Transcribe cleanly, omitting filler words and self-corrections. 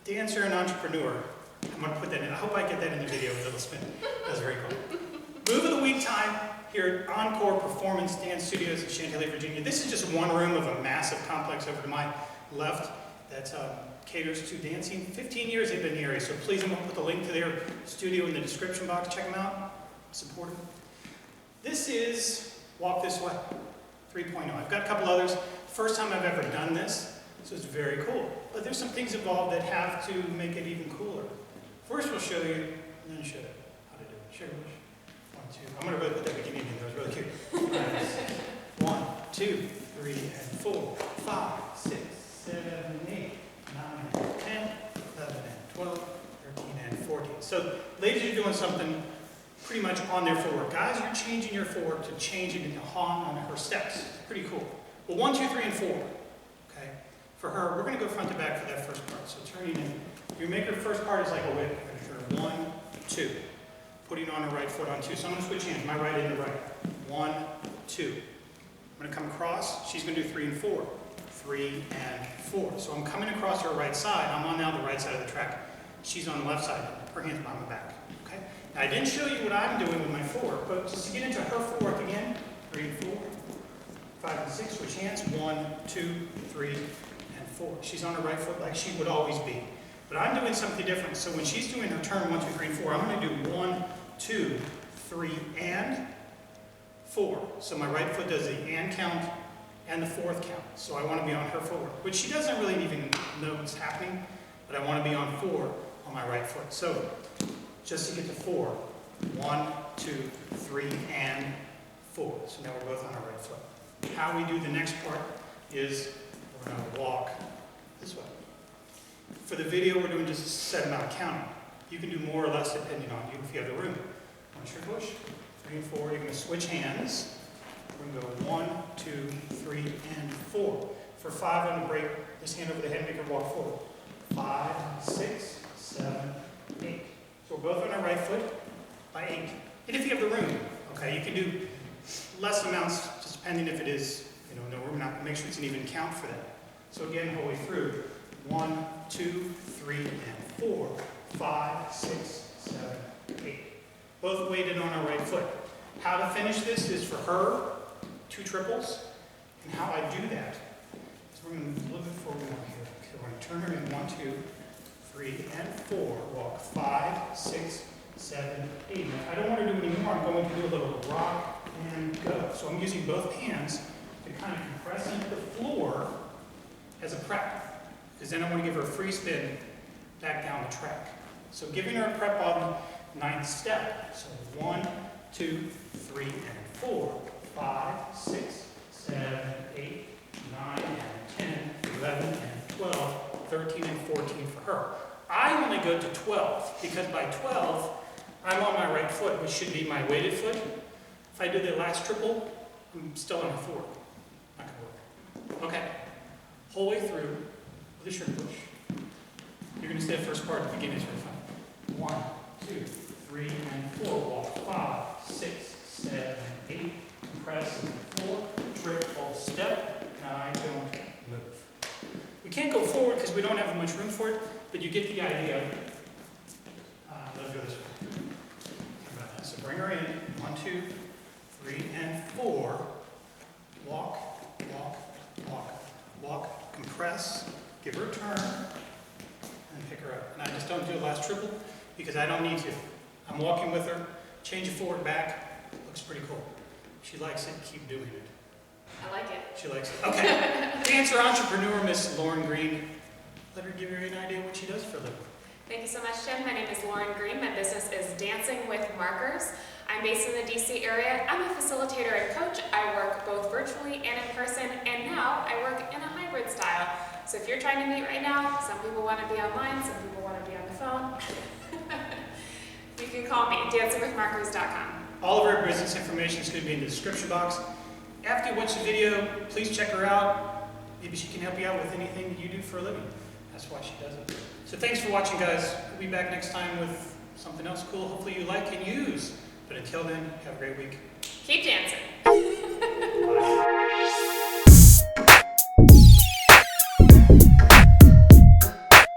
dancer and entrepreneur. I'm going to put that in. I hope I get that in the video, little spin. That's very cool. Move of the week time here at Encore Performance Dance Studios in Chantilly, Virginia. This is just one room of a massive complex over to my left that caters to dancing. 15 years they've been in the area, so please, I'm going to put the link to their studio in the description box. Check them out. Support them. This is Walk This Way 3.0. I've got a couple others. First time I've ever done this, so it's very cool. But there's some things involved that have to make it even cooler. First we'll show you, and then show you how to do it. Sure. 1, 2. I'm going to really put that beginning in there. It was really cute. 1, 2, 3, and 4, 5, 6, 7, 8, 9, 10, 11, and 12, 13, and 14. So ladies are doing something pretty much on their footwork. Guys, you're changing your footwork to change it into on her steps. Pretty cool. Well, 1, 2, 3, and 4. Okay. For her, we're going to go front to back for that first part. So turning in. You make her first part is like a whip. 1, 2. Putting on her right foot on 2. So I'm going to switch hands. My right and the right. 1, 2. I'm going to come across. She's going to do 3 and 4. 3 and 4. So I'm coming across her right side. I'm on now the right side of the track. She's on the left side. Her hands behind my back. Okay. Now I didn't show you what I'm doing with my footwork, but just to get into her footwork again. 3 and 4. 5 and 6. Switch hands. 1, 2, 3, and 4. She's on her right foot like she would always be. But I'm doing something different. So when she's doing her turn 1, 2, 3, and 4, I'm going to do 1, 2, 3, and 4. So my right foot does the and count and the fourth count. So I want to be on her footwork, which she doesn't really even know what's happening, but I want to be on 4 on my right foot. So just to get to 4, 1, 2, 3, and 4. So now we're both on our right foot. How we do the next part is we're going to walk this way. For the video, we're doing just a set amount of counting. You can do more or less depending on you if you have the room. Once you push, 3 and 4, you're going to switch hands. We're going to go 1, 2, 3, and 4. For 5, I'm going to break this hand over the head and make her walk forward. 5, 6, 7, 8. So we're both on our right foot by 8. And if you have the room, okay, you can do less amounts, just depending if it is, no room, not make sure it's an even count for that. So again, whole way through. 1, 2, 3, and 4, 5, 6, 7, 8. Both weighted on our right foot. How to finish this is for her, 2 triples. And how I do that is we're going to move a little bit forward here. Okay, we're going to turn her in 1, 2, 3, and 4. Walk 5, 6, 7, 8. Now, if I don't want to do any more, I'm going to do a little rock and go. So I'm using both hands to kind of compress into the floor as a prep. Because then I want to give her a free spin back down the track. So giving her a prep on the 9th step. So 1, 2, 3, and 4, 5, 6, 7, 8, 9, and 10, 11, and 12, 13, and 14 for her. I only go to 12 because by 12, I'm on my right foot, which should be my weighted foot. If I do the last triple, I'm still on her forward. Not going to work. Okay. Whole way through. With a shirt push. You're going to say the first part at the beginning is really fun. 1, 2, 3, and 4. Walk 5, 6, 7, 8. Compress 4. Triple step. And I don't move. We can't go forward because we don't have much room for it, but you get the idea. Let's go this way. So bring her in. 1, 2, 3, and 4. Walk, walk, walk, walk. Compress. Give her a turn, and pick her up. And I just don't do the last triple because I don't need to. I'm walking with her, change it forward, back. Looks pretty cool. She likes it, keep doing it. I like it. She likes it. Okay. Dancer, entrepreneur, Miss Lauren Green. Let her give you an idea what she does for a living. Thank you so much, Jim. My name is Lauren Green. My business is Dancing with Markers. I'm based in the DC area. I'm a facilitator and coach. I work both virtually and in person, and now I work in a hybrid style. So if you're trying to meet right now, some people want to be online, some people want to be on the phone. You can call me, dancingwithmarkers.com. All of our business information is going to be in the description box. After you watch the video, please check her out. Maybe she can help you out with anything that you do for a living. That's why she does it. So thanks for watching, guys. We'll be back next time with something else cool, hopefully you like and use. But until then, have a great week. Keep dancing.